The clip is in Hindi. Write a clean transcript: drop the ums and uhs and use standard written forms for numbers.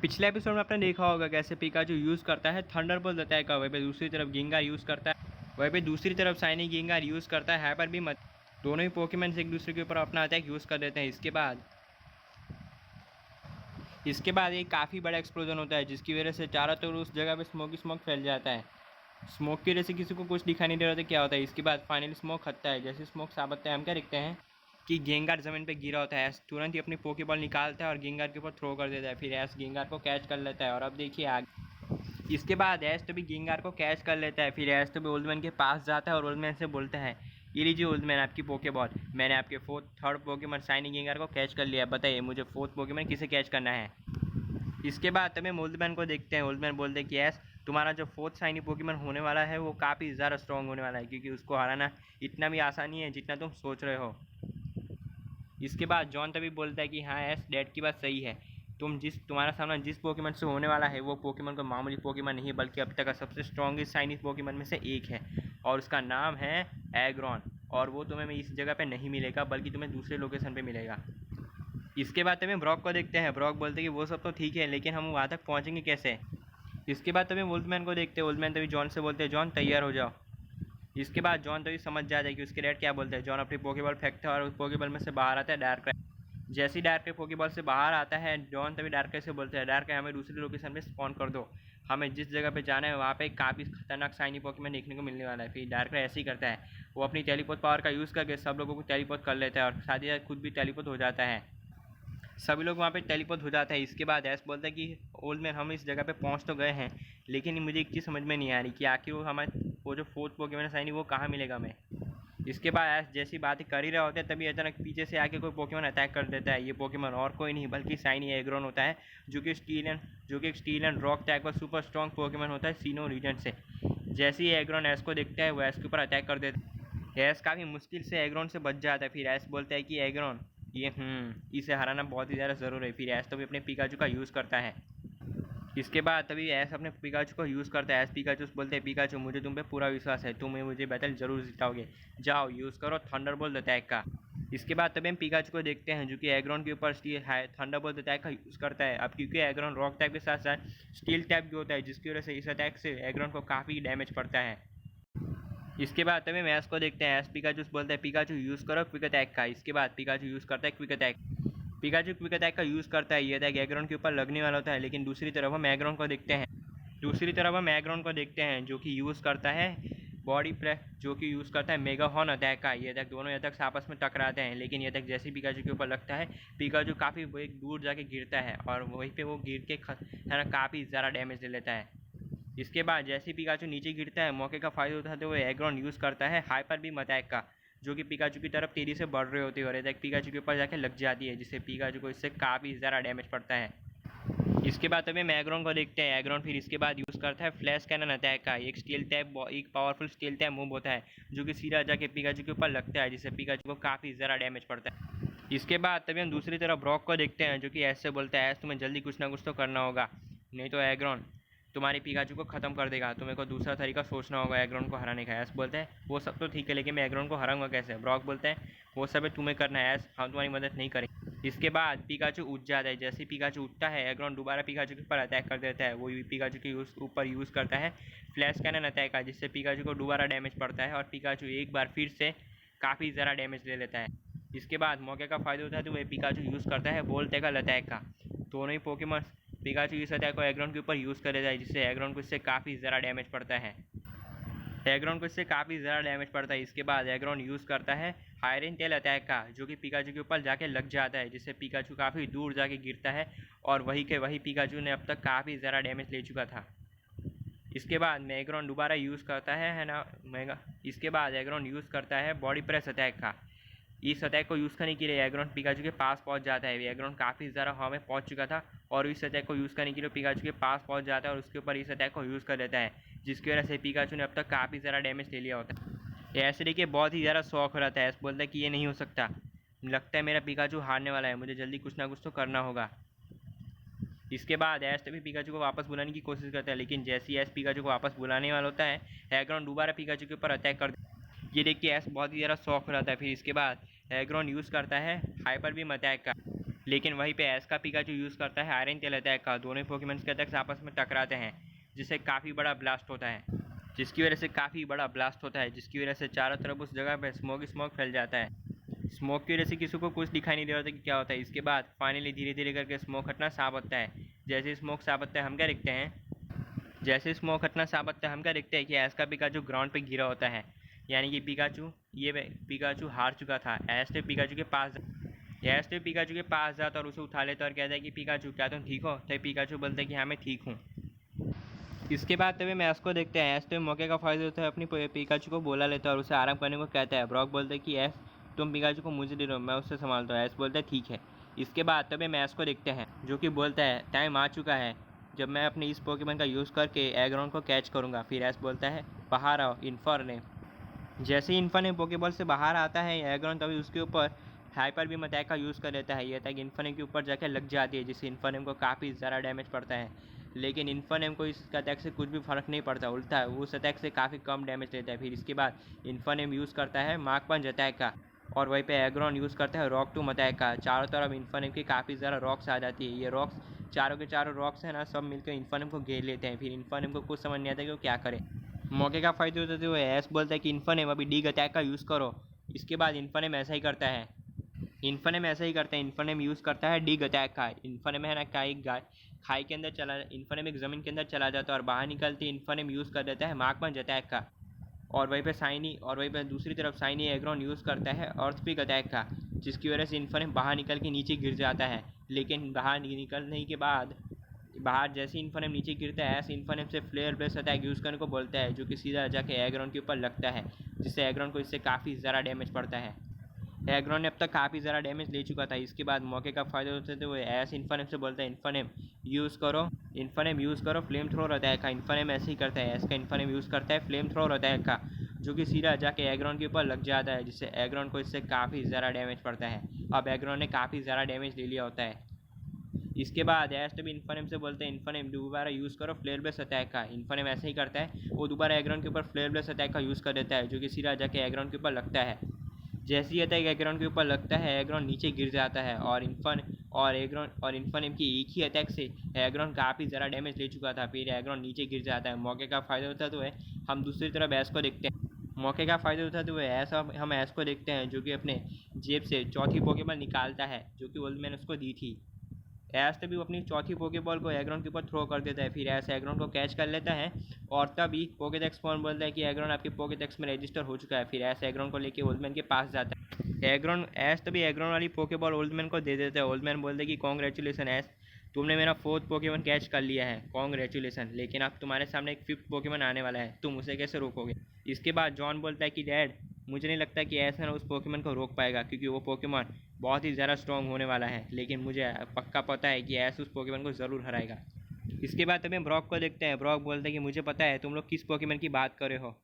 पिछले एपिसोड में आपने देखा होगा कैसे पिकाचू यूज़ करता है थंडरबोल्ट अटैक का, वहीं पे दूसरी तरफ गेंगार यूज़ करता है, वहीं पे दूसरी तरफ शाइनी गेंगार यूज़ करता है हाइपर बीम। दोनों ही पोकेमॉन एक दूसरे के ऊपर अपना अटैक यूज़ कर देते हैं। इसके बाद एक काफ़ी बड़ा एक्सप्लोजन होता है जिसकी वजह से चारों तरफ उस जगह पे स्मोक फैल जाता है। स्मोक की वजह से किसी को कुछ दिखाई नहीं दे रहा था क्या होता है। इसके बाद फाइनली स्मोक हटता है। जैसे स्मोक साबत है हम क्या देखते हैं कि गेंगार ज़मीन पे गिरा होता है। तुरंत ही अपनी पोकेबॉल निकालता है और गेंगार के ऊपर थ्रो कर देता है। फिर ऐश गेंगार को कैच कर लेता है और अब देखिए आगे। इसके बाद ऐश तो भी गेंगार को कैच कर लेता है। फिर ऐश तो भी ओल्ड मैन के पास जाता है और ओल्ड मैन से बोलता है, ये लीजिए ओल्ड मैन आपकी पोकेबॉल, मैंने आपके थर्ड पोकेमॉन शाइनी गेंगार को कैच कर लिया, बताइए मुझे फोर्थ पोकेमॉन किसे कैच करना है। इसके बाद तभी हम ओल्ड मैन को देखते हैं। ओल्ड मैन बोलते हैं कि यस, तुम्हारा जो फोर्थ शाइनी पोकेमॉन होने वाला है वो काफ़ी ज़्यादा स्ट्रॉन्ग होने वाला है, क्योंकि उसको हराना इतना भी आसान नहीं है जितना तुम सोच रहे हो। इसके बाद जॉन तभी बोलता है कि हाँ यस, डैड की बात सही है, तुम्हारा सामना जिस पोकेमॉन से होने वाला है वो पोकेमॉन को मामूली पोकेमॉन नहीं बल्कि अब तक का सबसे स्ट्रॉन्गेस्ट शाइनी पोकेमॉन में से एक है और उसका नाम है एग्रॉन। और वो तुम्हें इस जगह पे नहीं मिलेगा बल्कि तुम्हें दूसरे लोकेशन पे मिलेगा। इसके बाद तभी ब्रॉक को देखते हैं। ब्रॉक बोलते हैं कि वो सब तो ठीक है लेकिन हम वहाँ तक पहुँचेंगे कैसे। इसके बाद तभी वुल्फमैन को देखते हैं। वुल्फमैन तभी जॉन से बोलते हैं, जॉन तैयार हो जाओ। इसके बाद जॉन तभी समझ जाता है कि उसके डैड क्या बोलते हैं। जॉन अपनी पोकेबॉल फेंकता है और उस पोकेबॉल में से बाहर आता है डार्क। जैसे ही डार्क पोकेबॉल से बाहर आता है जॉन तभी डार्क से बोलते हैं, डार्क हमें दूसरी लोकेशन में स्पॉन कर दो, हमें जिस जगह पे जाना है वहाँ पे काफ़ी खतरनाक शाइनी पोकेमॉन देखने को मिलने वाला है। फिर डार्क ऐसे ही करता है, वो अपनी टेलीपोर्ट पावर का यूज़ करके सब लोगों को टेलीपोर्ट कर लेता है और साथ ही साथ खुद भी टेलीपोर्ट हो जाता है। सभी लोग वहाँ पे टेलीपोर्ट हो जाता है। इसके बाद ऐश बोलता है कि ओल्ड मैन हम इस जगह पे पहुँच तो गए हैं लेकिन मुझे एक चीज़ समझ में नहीं आ रही कि आखिर वो जो फोर्थ पोकेमॉन शाइनी वो कहाँ मिलेगा हमें। इसके बाद ऐश जैसी बातें कर ही रहे होते हैं तभी अचानक पीछे से आके कोई पोकेमॉन अटैक कर देता है। ये पोकेमॉन और कोई नहीं बल्कि शाइनी एग्रॉन होता है, जो कि स्टील एंड रॉक टाइप का सुपर स्ट्रॉन्ग पोकेमॉन होता है सीनो रीजन से। जैसे ही एग्रॉन ऐश को देखता है वो ऐश के ऊपर अटैक कर देता है। ऐश काफ़ी मुश्किल से एग्रॉन से बच जाता है। फिर ऐश बोलता है कि एग्रॉन ये इसे हराना बहुत ही ज़्यादा ज़रूरी है। फिर ऐश तो भी अपने पिकाचू का यूज़ करता है। इसके बाद तभी ऐश अपने पिकाचू को यूज़ करता है। ऐश पिकाचू बोलते हैं, पिकाचू मुझे तुम पे पूरा विश्वास है, तुम मुझे बैटल जरूर जिताओगे, जाओ यूज़ करो थंडरबोल्ट अटैक का। इसके बाद तभी हम पिकाचू को देखते हैं जो कि एग्रॉन के ऊपर थंडरबोल्ट अटैक का यूज़ करता है। अब क्योंकि एग्रॉन रॉक टाइप के साथ साथ स्टील टाइप भी होता है जिसकी वजह से इस अटैक से एग्रॉन को काफ़ी डैमेज पड़ता है। इसके बाद तभी हम ऐश को देखते हैं। ऐश पिकाचू बोलता है, पिकाचू यूज़ करो क्विक अटैक का। इसके बाद पिकाचू यूज़ करता है quick attack. Pikachu quick attack का यूज़ करता है। ये अटैक एग्रॉन के ऊपर लगने वाला होता है लेकिन दूसरी तरफ हम एग्रॉन को देखते हैं जो कि यूज़ करता है मेगा हॉर्न अटैक का। ये अटैक दोनों अटैक्स आपस में टकराते हैं लेकिन ये अटैक जैसे पिकाचू के ऊपर लगता है पिकाचू काफ़ी एक दूर जाके गिरता है और वहीं पे वो गिर के है ना काफ़ी ज़्यादा डैमेज ले लेता है। इसके बाद जैसे पिकाचू नीचे गिरता है मौके का फ़ायदा उठाते हुए एग्रॉन यूज़ करता है हाइपर बीम अटैक का, जो कि पिकाचू की तरफ तेज़ी से बढ़ रहे होते हैं और अटैक पिकाचू के ऊपर जाके लग जाती है जिससे पिकाचू को इससे काफ़ी ज़्यादा डैमेज पड़ता है। इसके बाद तभी हम एग्रॉन को देखते हैं। एग्रॉन फिर इसके बाद यूज़ करता है फ्लैश कैनन अटैक का। एक पावरफुल स्टील टाइप मूव होता है जो कि सीधा जाके पिकाचू के ऊपर लगता है जिससे पिकाचू को काफ़ी ज़्यादा डैमेज पड़ता है। इसके बाद तभी हम दूसरी तरफ ब्रॉक को देखते हैं जो कि ऐसे बोलता है, ऐसे तुम्हें जल्दी कुछ ना कुछ तो करना होगा, नहीं तो एग्रॉन तुम्हारी पिकाचू को ख़त्म कर देगा, तुम्हें को दूसरा तरीका सोचना होगा एग्रॉन को हराने का। ऐस बोलते हैं वो सब तो ठीक है लेकिन मैं एग्रॉन को हराऊंगा कैसे। ब्रॉक बोलते हैं वो सब है तुम्हें करना है, ऐस हम तुम्हारी मदद नहीं करेंगे। इसके बाद पिकाचू उठ जाता है। जैसे पिकाचू उठता है एग्रॉन दोबारा पिकाचू के ऊपर अटैक कर देता है। वो पिकाचू के ऊपर यूज़ करता है फ्लैश कैनन अटैक का जिससे पिकाचू को दोबारा डैमेज पड़ता है और पिकाचू एक बार फिर से काफ़ी ज़्यादा डैमेज ले लेता है। इसके बाद मौके का फ़ायदा उठाते हुए पिकाचू यूज़ करता है बोल्ट टैकल अटैक का। दोनों ही पोकेमॉन पिकाचू इस अटैक को एग्रॉन के ऊपर यूज़ कर देता है जिससे एग्रॉन को इससे काफ़ी ज़्यादा डैमेज पड़ता है। इसके बाद एग्रॉन यूज़ करता है हायरन टेल अटैक का जो कि पिकाचू के ऊपर जाके लग जाता है जिससे पिकाचू काफ़ी दूर जाके गिरता है और वही पिकाचू ने अब तक काफ़ी ज़्यादा डैमेज ले चुका था। इसके बाद एग्रॉन दोबारा यूज़ करता है ना इसके बाद एग्रॉन यूज़ करता है बॉडी प्रेस अटैक का। इस अटैक को यूज़ करने के लिए एग्रॉन पिकाचू के पास पहुंच जाता है। एग्रॉन काफ़ी ज़्यादा हवा में पहुंच चुका था और इस अटैक को यूज़ करने के लिए पिकाचू के पास पहुंच जाता है और उसके ऊपर इस अटैक को यूज़ कर देता है, जिसकी वजह से पिकाचू ने अब तक काफ़ी ज़्यादा डैमेज ले लिया होता है। ऐसे देखिए बहुत ही ज़्यादा शौक हो रहता है, ऐसे बोलता है कि ये नहीं हो सकता, लगता है मेरा पिकाचू हारने वाला है, मुझे जल्दी कुछ ना कुछ तो करना होगा। इसके बाद ऐश तभी पिकाचू को वापस बुलाने की कोशिश करता है, लेकिन जैसे ही ऐश पिकाचू को वापस बुलाने वाला होता है, एग्रॉन दोबारा पिकाचू के ऊपर अटैक कर ये देख के ऐश बहुत ही ज़्यादा शौक हो रहता है। फिर इसके बाद एग्रॉन यूज़ करता है हाइपर बीम अटैक का, लेकिन वहीं पे ऐश का पिकाचू यूज़ करता है आयरन टेल अटैक का। दोनों पोकेमॉन्स के अटैक्स आपस में टकराते हैं, जिससे काफ़ी बड़ा ब्लास्ट होता है, जिसकी वजह से चारों तरफ उस जगह पर स्मोक फैल जाता है। स्मोक की वजह से किसी को कुछ दिखाई नहीं दे रहा था कि क्या होता है। इसके बाद फाइनली धीरे धीरे करके स्मोक हटना साफ होता है। जैसे स्मोक साफ होता है हम क्या देखते हैं कि ऐश का पिकाचू ग्राउंड पे गिरा होता है, यानी कि पिकाचू हार चुका था। ऐश तो पिकाचू के पास जाता और उसे उठा लेता और कहता है कि पिकाचू क्या तुम ठीक हो? तो पिकाचू बोलता है कि हाँ मैं ठीक हूँ। इसके बाद तभी हम ऐश को देखते हैं। ऐश तो मौके का फ़ायदा होता है, अपनी पिकाचू को बुला लेता है और उसे आराम करने को कहता है। ब्रॉक बोलता है कि ऐश तुम पिकाचू को मुझे दे दो, मैं उससे संभालता हूँ। ऐश बोलता है ठीक है। इसके बाद तभी हम ऐश को देखते हैं, जो कि बोलता है टाइम आ चुका है जब मैं अपने इस पोकेमॉन का यूज़ करके एग्रॉन को कैच करूँगा। फिर ऐश बोलता है बाहर आओ इन्फर्नेम। जैसे ही इन्फर्नेम पोकेबॉल से बाहर आता है एग्रॉन, तभी उसके ऊपर हाइपर बीम अटैक का यूज़ कर लेता है। ये अटैक इन्फर्नेम के ऊपर जाकर लग जाती है, जिससे इन्फर्नेम को काफ़ी ज़्यादा डैमेज पड़ता है। लेकिन इन्फर्नेम को इस अटैक से कुछ भी फ़र्क नहीं पड़ता, उल्टा वो उस अटैक से काफ़ी कम डैमेज लेता है। फिर इसके बाद इन्फर्नेम यूज़ करता है मार्क पंच अटैक का, और वहीं पे एग्रॉन यूज़ करता है रॉक टूम अटैक का। चारों तरफ इन्फर्नेम की काफ़ी ज़्यादा रॉक्स आ जाती है। ये रॉक्स चारों के चारों रॉक्स है ना, सब मिलकर इन्फर्नेम को घेर लेते हैं। फिर इन्फर्नेम को कुछ समझ नहीं आता कि वो क्या करे। मौके का फ़ायदा होता है वो ऐश बोलता है कि इन्फर्नेम अभी डिग अटैक का यूज़ करो। इसके बाद इन्फर्नेम ऐसा ही करता है। इन्फर्नेम यूज़ करता है डिग अटैक का। इन्फर्नेम है ना खाई के अंदर इन्फर्नेम एक ज़मीन के अंदर चला जाता है और बाहर निकलते इन्फर्नेम यूज़ कर देता है मार्क पंच अटैक का। और वहीं पे दूसरी तरफ शाइनी एग्रॉन यूज़ करता है अर्थक्वेक अटैक का, जिसकी वजह से इन्फर्नेम बाहर निकल के नीचे गिर जाता है। लेकिन बाहर जैसे इन्फर्नेम नीचे गिरता है, ऐसे इन्फर्नेम से फ्लेयर ब्लेस अटैक यूज़ करने को बोलता है, जो कि सीधा जाके एग्रॉन के ऊपर लगता है, जिससे एग्रॉन को इससे काफ़ी ज़्यादा डैमेज पड़ता है। एग्रॉन ने अब तक काफ़ी ज़्यादा डैमेज ले चुका था। इसके बाद मौके का फ़ायदा होते थे वो ऐसे इन्फर्नेम से बोलता है इन्फर्नेम यूज़ करो फ्लेम थ्रोर अटैक का। इन्फर्नेम ऐसे ही करता है, ऐसे का इन्फर्नेम यूज़ करता है फ्लेम थ्रोर अटैक का, जो कि सीधा जाके एग्रॉन के ऊपर लग जाता है, जिससे एग्रॉन को इससे काफ़ी ज़्यादा डैमेज पड़ता है। अब एग्रॉन ने काफ़ी ज़्यादा डैमेज ले लिया होता है। इसके बाद ऐश तभी इन्फर्नेम से बोलते हैं इन्फर्नेम दोबारा यूज़ करो फ्लेयर ब्लेस अटैक का। इन्फर्नेम ऐसे ही करता है, वो दोबारा एग्रॉन के ऊपर फ्लेयर ब्लेस अटैक का यूज़ कर देता है, जो कि सीधा जाके एग्रॉन के ऊपर लगता है। जैसे ही अटैक एग्रॉन के ऊपर लगता है, एग्रॉन नीचे गिर जाता है और इन्फर्नेम की एक ही अटैक से एग्रॉन काफ़ी ज़्यादा डैमेज ले चुका था। फिर एग्रॉन नीचे गिर जाता है। मौके का फ़ायदा होता तो है हम दूसरी तरफ ऐश को देखते हैं। हम ऐश को देखते हैं, जो कि अपने जेब से चौथी पोकेबॉल निकालता है, जो कि ओल्ड मैन उसको दी थी। ऐश तभी वो अपनी चौथी पोकेबॉल को एग्रॉन के ऊपर थ्रो कर देता है। फिर ऐश एग्रॉन को कैच कर लेता है और तभी पोकेडेक्स फोन बोलता है कि एग्रॉन आपके पोकेडेक्स में रजिस्टर हो चुका है। फिर ऐश एग्रॉन को लेके ओल्ड मैन के पास जाता है। ऐश तभी एग्रॉन वाली पोकेबॉल ओल्ड मैन को दे देता है। ओल्ड मैन बोलता है कि कॉन्ग्रेचुलेसन ऐश, तुमने मेरा 4th पोकेमॉन कैच कर लिया है, कॉन्ग्रेचुलेसन। लेकिन अब तुम्हारे सामने एक 5th पोकेमॉन आने वाला है, तुम उसे कैसे रोकोगे? इसके बाद जॉन बोलता है कि डैड, मुझे नहीं लगता कि ऐसा ना उस पोकेमॉन को रोक पाएगा, क्योंकि वो पोकेमॉन बहुत ही ज़्यादा स्ट्रॉन्ग होने वाला है। लेकिन मुझे पक्का पता है कि ऐश उस पोकेमॉन को ज़रूर हराएगा। इसके बाद तभी ब्रॉक को देखते हैं। ब्रॉक बोलते हैं कि मुझे पता है तुम लोग किस पोकेमॉन की बात कर रहे हो।